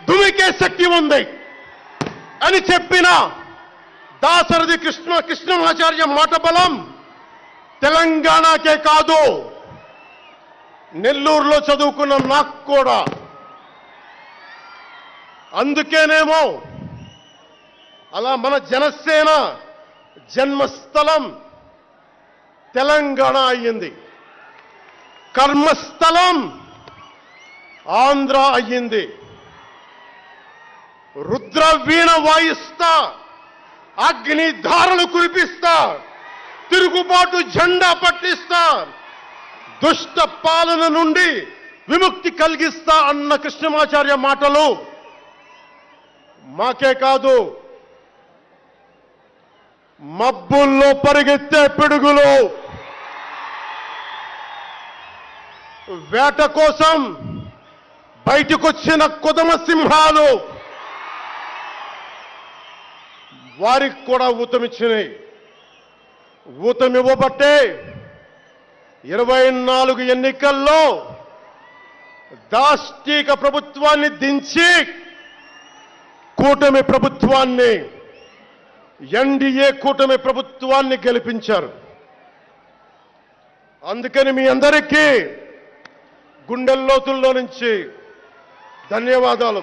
దుమికే శక్తి ఉంది అని చెప్పిన దాశరథి కృష్ణమాచార్య మాట బలం తెలంగాణకే కాదు, నెల్లూరులో చదువుకున్న నాకు కూడా. అందుకేనేమో అలా మన జనసేన జన్మస్థలం తెలంగాణ అయ్యింది, కర్మస్థలం ఆంధ్ర అయ్యింది. రుద్ర వీణ వాయిస్తా, అగ్ని ధారలు కురిపిస్తా, తిరుగుబాటు జెండా పట్టిస్తా, దుష్ట పాలన నుండి విముక్తి కలిగిస్తా అన్న కృష్ణమాచార్య మాటలు మాకే కాదు, మబ్బుల్లో పరిగెత్తే పిడుగులు, వేట కోసం బయటకొచ్చిన కొదమ సింహాలు వారికి కూడా ఊతమిచ్చినాయి. ఊతమివ్వబట్టే 24 ఎన్నికల్లో దాష్టీక ప్రభుత్వాన్ని దించి కూటమి ప్రభుత్వాన్ని, ఎన్డీఏ కూటమి ప్రభుత్వాన్ని గెలిపించారు. అందుకని మీ అందరికీ గుండెల్లోతుల్లో నుంచి ధన్యవాదాలు.